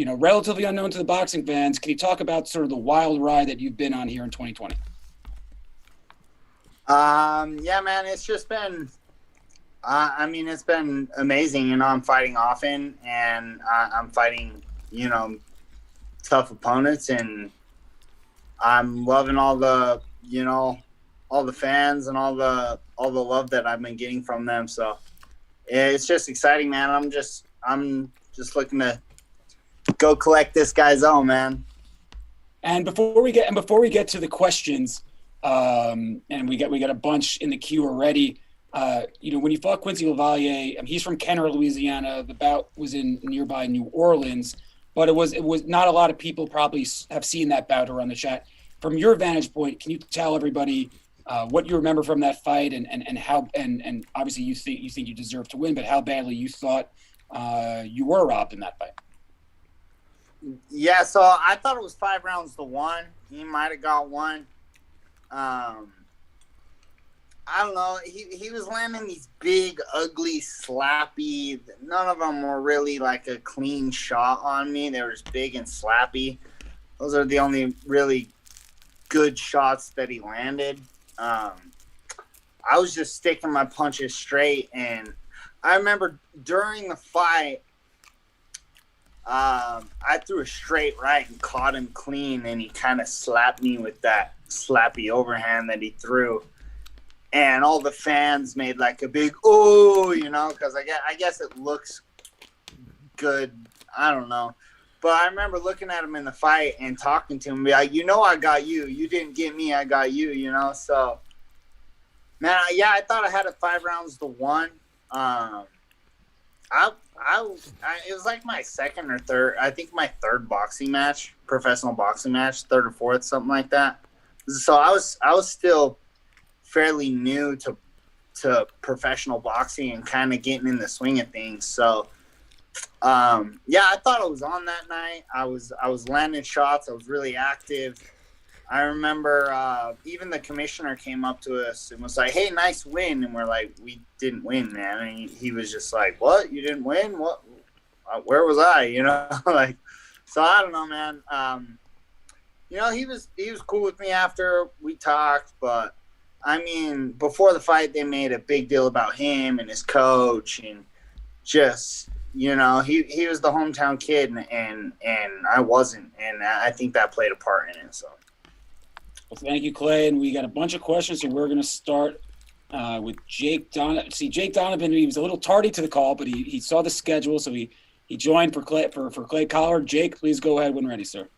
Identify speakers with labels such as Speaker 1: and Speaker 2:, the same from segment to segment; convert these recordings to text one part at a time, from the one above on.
Speaker 1: relatively unknown to the boxing fans. Can you talk about sort of the wild ride that you've been on here in 2020?
Speaker 2: Yeah, man, it's just been, it's been amazing. I'm fighting often, and I'm fighting, tough opponents, and I'm loving all the fans and all the love that I've been getting from them. So it's just exciting, man. I'm just looking to go collect this guy's own, man.
Speaker 1: And before we get to the questions, and we got a bunch in the queue already. When you fought Quincy LaVallais, he's from Kenner, Louisiana. The bout was in nearby New Orleans, but it was not a lot of people probably have seen that bout or on the chat. From your vantage point, can you tell everybody what you remember from that fight and how and obviously you think you deserve to win, but how badly you thought you were robbed in that fight?
Speaker 2: Yeah, so I thought it was 5 rounds to 1. He might have got one. I don't know. He was landing these big, ugly, slappy. None of them were really like a clean shot on me. They were just big and slappy. Those are the only really good shots that he landed. I was just sticking my punches straight, and I remember during the fight, I threw a straight right and caught him clean, and he kind of slapped me with that slappy overhand that he threw. And all the fans made like a big, ooh, because I guess it looks good. I don't know. But I remember looking at him in the fight and talking to him, be like, I got you. You didn't get me, I got you, So, man, I thought I had it 5 rounds to 1. It was like my second or third, I think my third boxing match, professional boxing match, third or fourth, something like that. So I was still fairly new to professional boxing and kind of getting in the swing of things. So, I thought I was on that night. I was landing shots. I was really active. I remember even the commissioner came up to us and was like, "Hey, nice win." And we're like, "We didn't win, man." And he was just like, "What? You didn't win? What? Where was I?" Like, so I don't know, man. He was cool with me after we talked, but before the fight, they made a big deal about him and his coach, and just he was the hometown kid, and I wasn't, and I think that played a part in it. So.
Speaker 1: Well, thank you, Clay. And we got a bunch of questions, so we're going to start with Jake Donovan. See, Jake Donovan, he was a little tardy to the call, but he saw the schedule, so he joined for Clay Collard. Jake, please go ahead when ready, sir.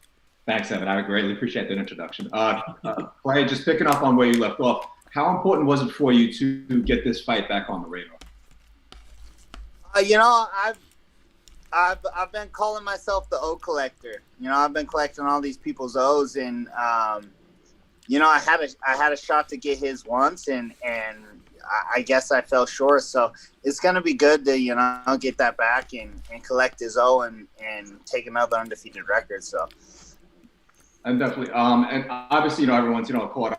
Speaker 3: Thanks, Evan. I greatly appreciate that introduction. Clay, just picking up on where you left off, how important was it for you to get this fight back on the radar?
Speaker 2: I've been calling myself the O collector. I've been collecting all these people's O's, and I had a shot to get his once, and I guess I fell short. So it's gonna be good to get that back and collect his O and take another undefeated record. So.
Speaker 3: And definitely, and obviously, everyone's caught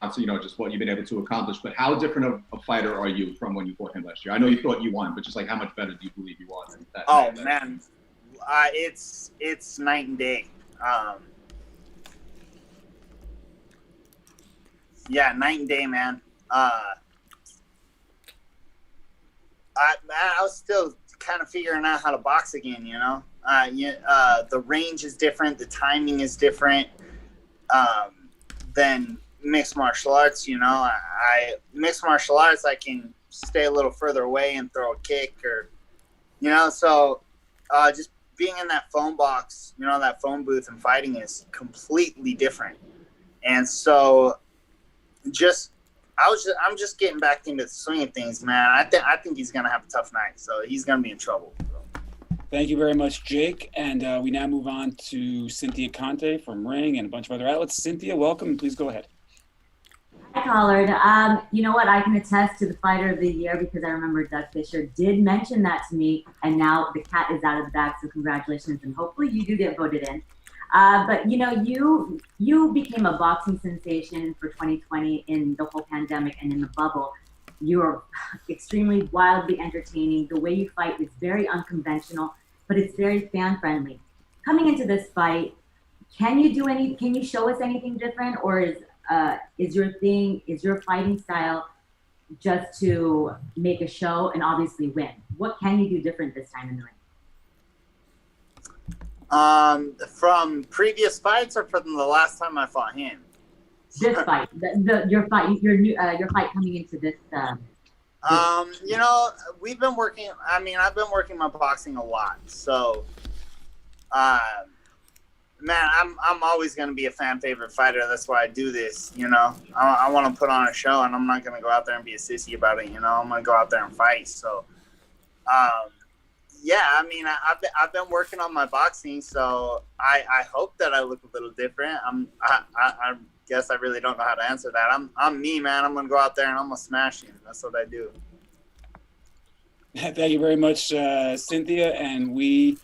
Speaker 3: on to just what you've been able to accomplish. But how different of a fighter are you from when you fought him last year? I know you thought you won, but just like how much better do you believe you are than that?
Speaker 2: Oh man, it's night and day. Yeah, night and day, man. I was still kind of figuring out how to box again, the range is different, the timing is different than mixed martial arts. Mixed martial arts, I can stay a little further away and throw a kick, or so just being in that phone box, that phone booth and fighting is completely different. And so I'm just getting back into the swing of things, man. I think he's gonna have a tough night, so he's gonna be in trouble.
Speaker 1: Thank you very much, Jake. And we now move on to Cynthia Conte from Ring and a bunch of other outlets. Cynthia, welcome. Please go ahead.
Speaker 4: Hi, Collard. You know what? I can attest to the Fighter of the Year because I remember Doug Fisher did mention that to me, and now the cat is out of the bag, so congratulations, and hopefully you do get voted in. But you became a boxing sensation for 2020 in the whole pandemic and in the bubble. You are extremely wildly entertaining. The way you fight is very unconventional, but it's very fan friendly. coming into this fight, can you show us anything different, or is your fighting style just to make a show and obviously win? What can you do different this time in the ring?
Speaker 2: From previous fights or from the last time I fought him?
Speaker 4: This fight, your fight coming into this.
Speaker 2: We've been working. I mean, I've been working my boxing a lot. So, man, I'm always going to be a fan favorite fighter. That's why I do this. I want to put on a show, and I'm not going to go out there and be a sissy about it. I'm going to go out there and fight. So, yeah, I mean, I've been working on my boxing, so I hope that I look a little different. I guess I really don't know how to answer that. I'm me, man. I'm gonna go out there and I'm gonna smash you. That's what I do.
Speaker 1: Thank you very much, Cynthia. And we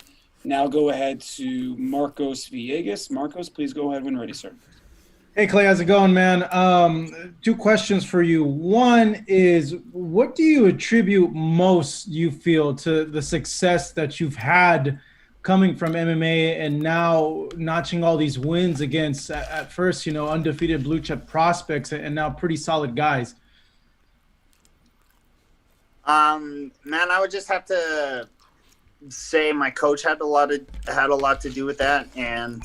Speaker 1: now go ahead to Marcos Villegas. Marcos, please go ahead when ready, sir.
Speaker 5: Hey, Clay, how's it going, man? 2 questions for you. One is, what do you attribute most, you feel, to the success that you've had coming from MMA and now notching all these wins against, at first, undefeated blue chip prospects and now pretty solid guys?
Speaker 2: Man, I would just have to say my coach had a lot to do with that, and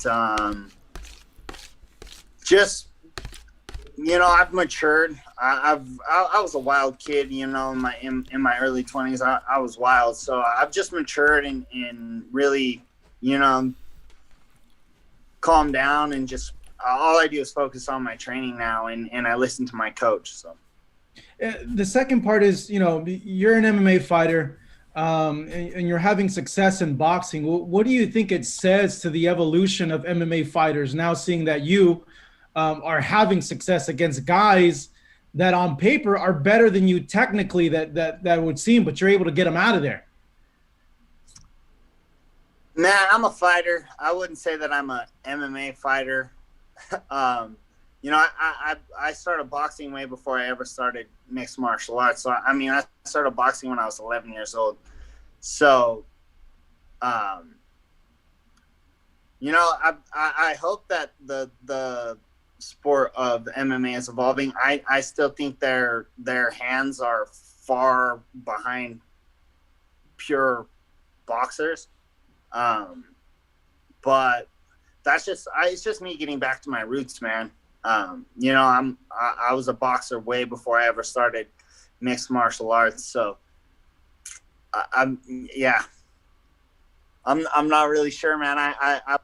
Speaker 2: I've matured. I was a wild kid, in my early 20s. I was wild, so I've just matured and really, calmed down, and just all I do is focus on my training now, and I listen to my coach. So
Speaker 5: the second part is, you're an MMA fighter, and you're having success in boxing. What do you think it says to the evolution of MMA fighters now, seeing that you are having success against guys that on paper are better than you technically, that would seem, but you're able to get them out of there?
Speaker 2: Man, I'm a fighter. I wouldn't say that I'm a MMA fighter. I started boxing way before I ever started mixed martial arts. So, I started boxing when I was 11 years old. So, I hope that the sport of MMA is evolving. I still think their hands are far behind pure boxers. But that's it's just me getting back to my roots, man. I was a boxer way before I ever started mixed martial arts. So I'm not really sure, man. I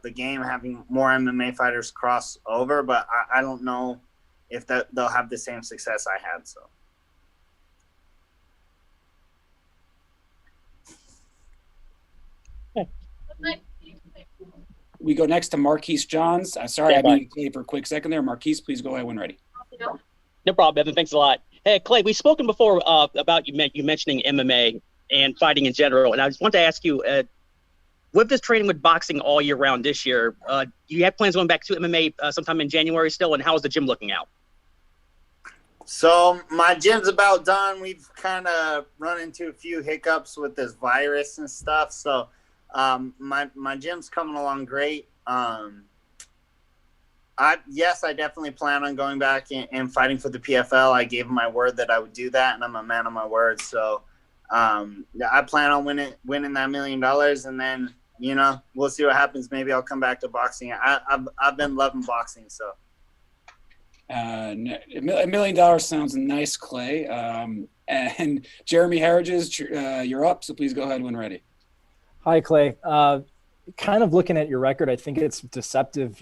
Speaker 2: the game, having more MMA fighters cross over, but I don't know if they'll have the same success I had. So
Speaker 1: we go next to Marquise Johns. Sorry, I mean, Clay, for a quick second there. Marquise, please go ahead when ready.
Speaker 6: No problem, Evan. Thanks a lot. Hey, Clay, we've spoken before about you mentioning MMA and fighting in general, and I just want to ask you, with this training with boxing all year round this year, do you have plans going back to MMA sometime in January still, and how is the gym looking out?
Speaker 2: So my gym's about done. We've kind of run into a few hiccups with this virus and stuff. So my gym's coming along great. I definitely plan on going back and fighting for the PFL. I gave my word that I would do that, and I'm a man of my word. So I plan on winning that $1 million, and then we'll see what happens. Maybe I'll come back to boxing. I've been loving boxing. So
Speaker 1: $1 million sounds nice, Clay. And Jeremy Harridges, you're up, so please go ahead when ready.
Speaker 7: Hi, Clay. Kind of looking at your record, I think it's deceptive.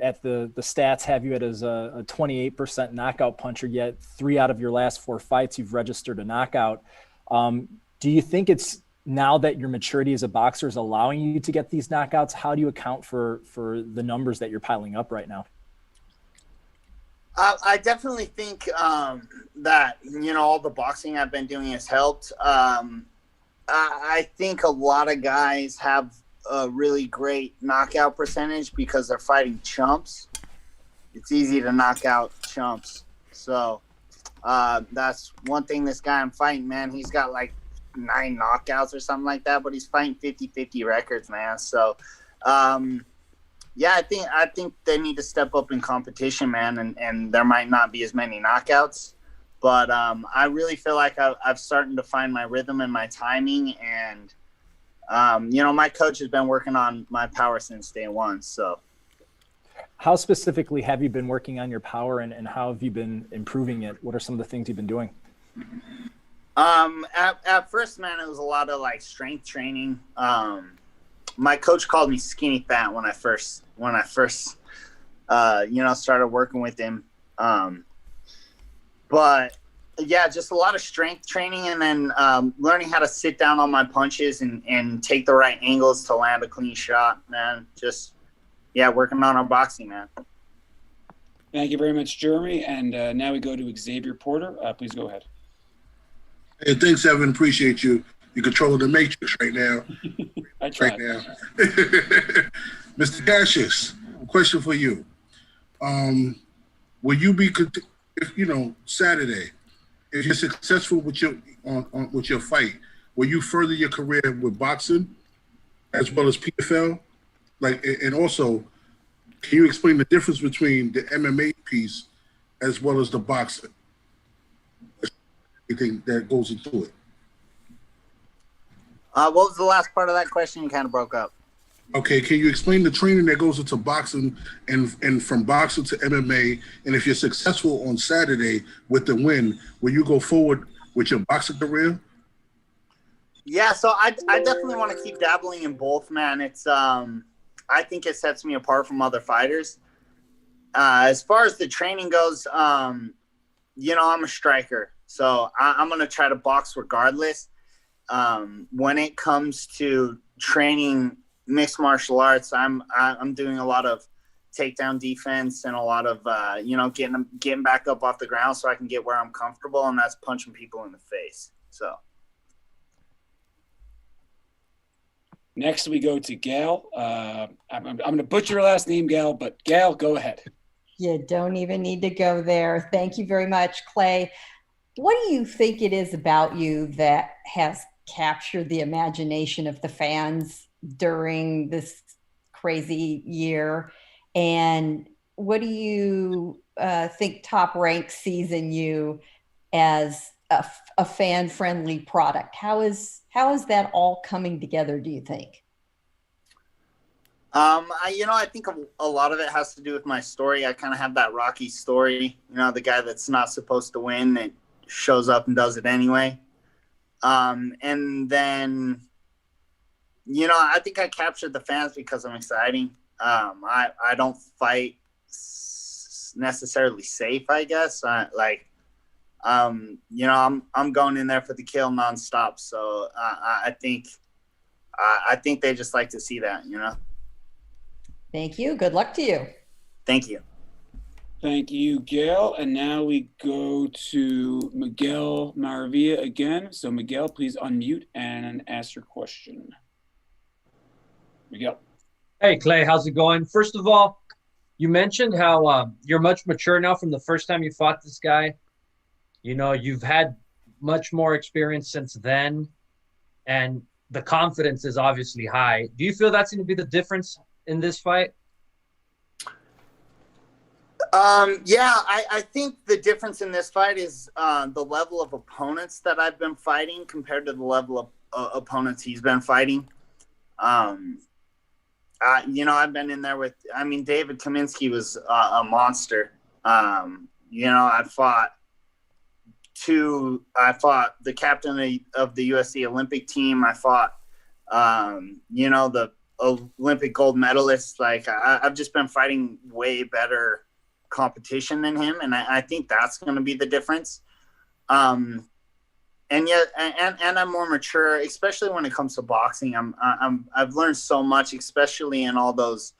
Speaker 7: At the stats have you as a 28% knockout puncher, yet 3 out of your last 4 fights you've registered a knockout. Do you think it's now that your maturity as a boxer is allowing you to get these knockouts? How do you account for the numbers that you're piling up right now?
Speaker 2: I definitely think that all the boxing I've been doing has helped. I think a lot of guys have a really great knockout percentage because they're fighting chumps. It's easy to knock out chumps. So That's one thing this guy I'm fighting, man. He's got like 9 knockouts or something like that, but he's fighting 50-50 records, man. So, yeah, I think they need to step up in competition, man, and there might not be as many knockouts. But I really feel like I've starting to find my rhythm and my timing. And, my coach has been working on my power since day one. So
Speaker 7: How specifically have you been working on your power, and how have you been improving it? What are some of the things you've been doing?
Speaker 2: At first, man, it was a lot of like strength training. My coach called me skinny fat when I first started working with him. But yeah, just a lot of strength training, and then learning how to sit down on my punches and take the right angles to land a clean shot, man. Just, yeah, working on our boxing, man.
Speaker 1: Thank you very much, Jeremy. And now we go to Xavier Porter. Please go ahead.
Speaker 8: Hey, thanks, Evan. Appreciate you. You're controlling the matrix right now.
Speaker 1: I tried.
Speaker 8: Right now. Mr. Cassius, question for you. Will you be, if Saturday, if you're successful with your fight, will you further your career with boxing as well as PFL? And also, can you explain the difference between the MMA piece as well as the boxing? Anything that goes into it.
Speaker 2: What was the last part of that question? You kind of broke up.
Speaker 8: Okay, can you explain the training that goes into boxing and from boxing to MMA? And if you're successful on Saturday with the win, will you go forward with your boxing career?
Speaker 2: Yeah, so I definitely want to keep dabbling in both, man. It's I think it sets me apart from other fighters. As far as the training goes, I'm a striker, so I'm gonna try to box regardless. When it comes to training mixed martial arts, I'm doing a lot of takedown defense and a lot of getting back up off the ground so I can get where I'm comfortable, and that's punching people in the face. So
Speaker 1: next we go to Gail. I'm going to butcher your last name, Gail, but Gail, go ahead.
Speaker 9: You don't even need to go there. Thank you very much, Clay. What do you think it is about you that has captured the imagination of the fans during this crazy year? And what do you think Top Rank sees in you as a fan-friendly product? How is that all coming together, do you think?
Speaker 2: I think a lot of it has to do with my story. I kind of have that Rocky story, the guy that's not supposed to win that shows up and does it anyway. And then, I think I captured the fans because I'm exciting. I don't fight necessarily safe, I guess. I'm going in there for the kill nonstop. So I think they just like to see that,
Speaker 9: Thank you. Good luck to you.
Speaker 2: Thank you.
Speaker 1: Thank you, Gail. And now we go to Miguel Maravilla again. So Miguel, please unmute and ask your question. Miguel.
Speaker 10: Hey, Clay, how's it going? First of all, you mentioned how you're much mature now from the first time you fought this guy. You've had much more experience since then, and the confidence is obviously high. Do you feel that's going to be the difference in this fight?
Speaker 2: Yeah, I think the difference in this fight is the level of opponents that I've been fighting compared to the level of opponents he's been fighting. I've been in there with, David Kaminsky was a monster. I fought the captain of the USC Olympic team. I fought, the Olympic gold medalist. I've just been fighting way better competition than him, and I think that's going to be the difference. And I'm more mature, especially when it comes to boxing. I've learned so much, especially in all those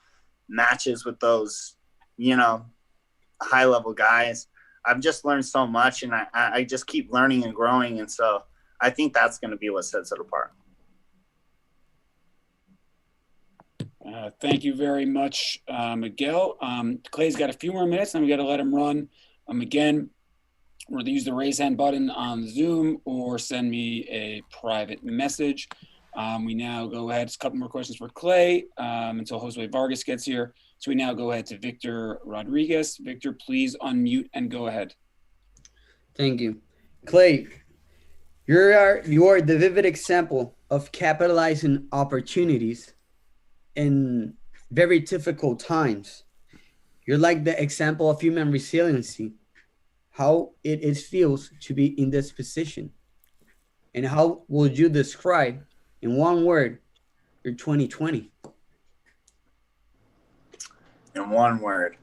Speaker 2: matches with those, high level guys. I've just learned so much, and I just keep learning and growing, and so I think that's going to be what sets it apart.
Speaker 1: Thank you very much, Miguel. Clay's got a few more minutes, and we got to let him run. Again, or use the raise hand button on Zoom or send me a private message. We now go ahead. It's a couple more questions for Clay until Jose Vargas gets here. So we now go ahead to Victor Rodriguez. Victor, please unmute and go ahead.
Speaker 11: Thank you. Clay, you are the vivid example of capitalizing opportunities in very difficult times. You're like the example of human resiliency, how it feels to be in this position. And how would you describe, in one word, your 2020?
Speaker 2: In one word.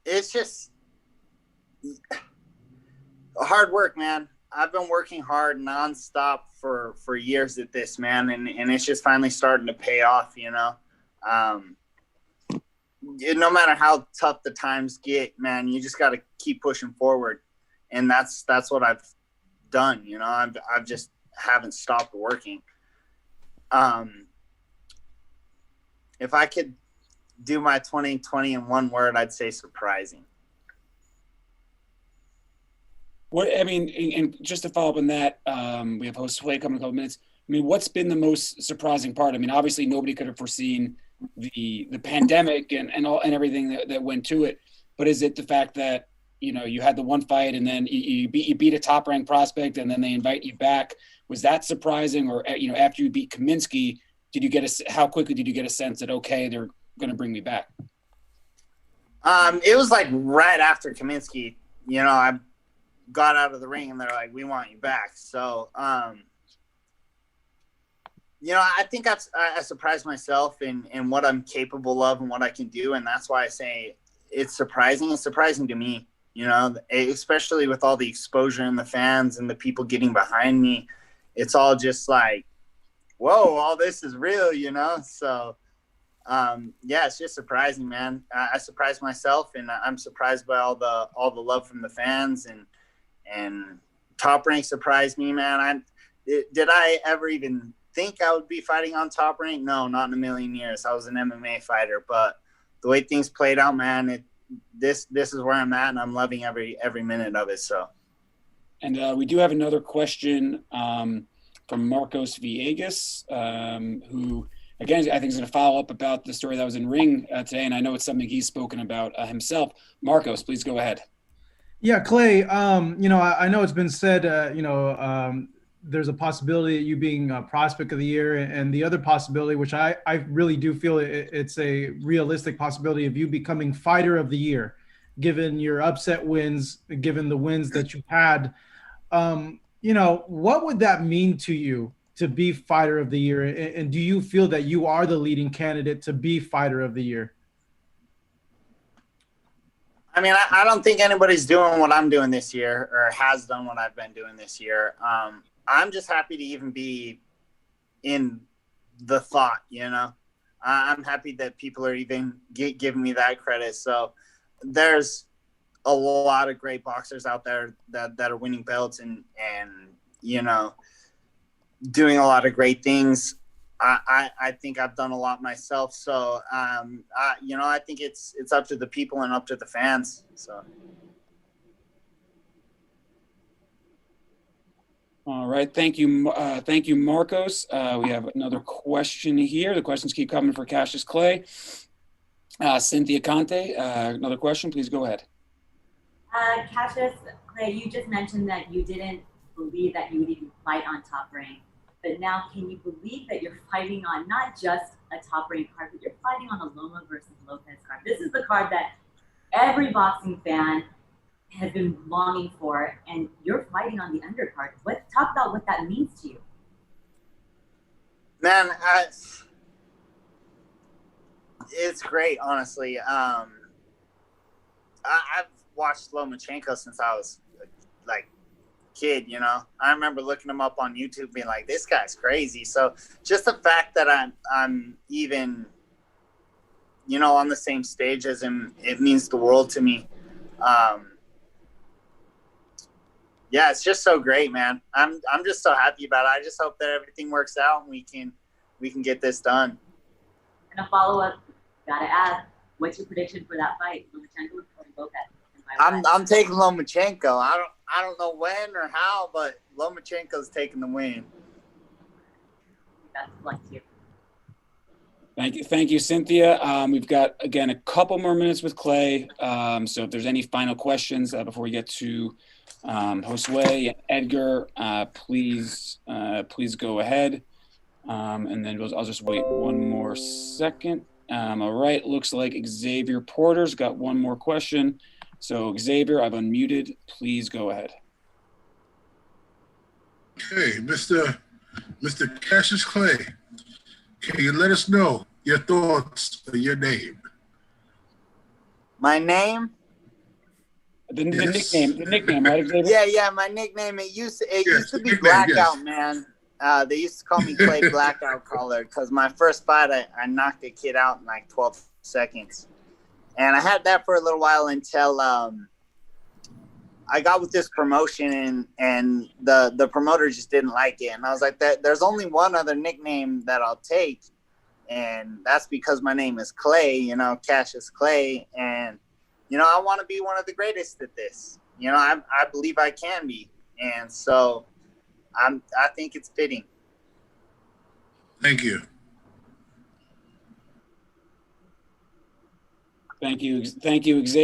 Speaker 2: It's just hard work, man. I've been working hard nonstop for years at this, man, and it's just finally starting to pay off, no matter how tough the times get, man, you just got to keep pushing forward. And that's what I've done. I've just haven't stopped working. If I could do my 2020 in one word, I'd say surprising.
Speaker 1: And just to follow up on that, we have host Sway coming in a couple minutes. What's been the most surprising part? Obviously nobody could have foreseen the pandemic and everything that went to it. But is it the fact that, you had the one fight and then you beat a top ranked prospect and then they invite you back? Was that surprising? Or, after you beat Kaminsky, how quickly did you get a sense that, okay, they're going to bring me back?
Speaker 2: It was like right after Kaminsky, I got out of the ring and they're like, we want you back. So, I think I surprised myself in what I'm capable of and what I can do. And that's why I say it's surprising. It's surprising to me, especially with all the exposure and the fans and the people getting behind me. It's all just like, whoa, all this is real, So, it's just surprising, man. I surprised myself, and I'm surprised by all the love from the fans, and Top Rank surprised me, man. Did I ever even think I would be fighting on Top Rank? No, not in a million years. I was an MMA fighter, but the way things played out, man, this is where I'm at, and I'm loving every minute of it. So,
Speaker 1: and we do have another question from Marcos Villegas, who, again, I think is going to follow up about the story that was in Ring today, and I know it's something he's spoken about himself. Marcos, please go ahead.
Speaker 5: Yeah, Clay, I know it's been said, there's a possibility of you being prospect of the year, and the other possibility, which I really do feel it's a realistic possibility of you becoming fighter of the year, given your upset wins, given the wins that you had. What would that mean to you to be fighter of the year? And do you feel that you are the leading candidate to be fighter of the year?
Speaker 2: I don't think anybody's doing what I'm doing this year or has done what I've been doing this year. I'm just happy to even be in the thought, I'm happy that people are even giving me that credit. So there's a lot of great boxers out there that are winning belts and doing a lot of great things. I think I've done a lot myself. So, I think it's up to the people and up to the fans. So.
Speaker 1: All right. Thank you. Thank you, Marcos. We have another question here. The questions keep coming for Cassius Clay. Cynthia Conte, another question. Please go ahead.
Speaker 4: Cassius Clay, you just mentioned that you didn't believe that you would even fight on Top Rank. But now, can you believe that you're fighting on not just a Top Rank card, but you're fighting on a Loma versus Lopez card? This is the card that every boxing fan has been longing for, and you're fighting on the undercard. Talk about what that means to you.
Speaker 2: Man, it's great, honestly. I've watched Lomachenko since I was like kid, I remember looking him up on YouTube being like, this guy's crazy. So just the fact that I'm even, on the same stage as him, it means the world to me. It's just so great, man. I'm just so happy about it. I just hope that everything works out and we can get this done.
Speaker 4: And a follow-up, gotta ask, what's your prediction for that fight, Lomachenko or Lopez?
Speaker 2: I'm taking Lomachenko. I don't know when or how, but Lomachenko's taking the win.
Speaker 4: Best of luck to you.
Speaker 1: Thank you, Cynthia. We've got, again, a couple more minutes with Clay. So if there's any final questions before we get to Josue and Edgar, please go ahead. And then I'll just wait one more second. All right, looks like Xavier Porter's got one more question. So Xavier, I've unmuted. Please go ahead.
Speaker 8: Okay, Mr. Cassius Clay, can you let us know your thoughts on your name?
Speaker 2: My name?
Speaker 1: The nickname, right, Xavier?
Speaker 2: Yeah, my nickname. It used to be Blackout, man. They used to call me Clay Blackout Collard because my first fight, I knocked a kid out in like 12 seconds. And I had that for a little while until I got with this promotion and the promoter just didn't like it. And I was like, there's only one other nickname that I'll take. And that's because my name is Clay, Cassius Clay. And, I want to be one of the greatest at this. I believe I can be. And so I think it's fitting.
Speaker 8: Thank you.
Speaker 1: Thank you, Xavier.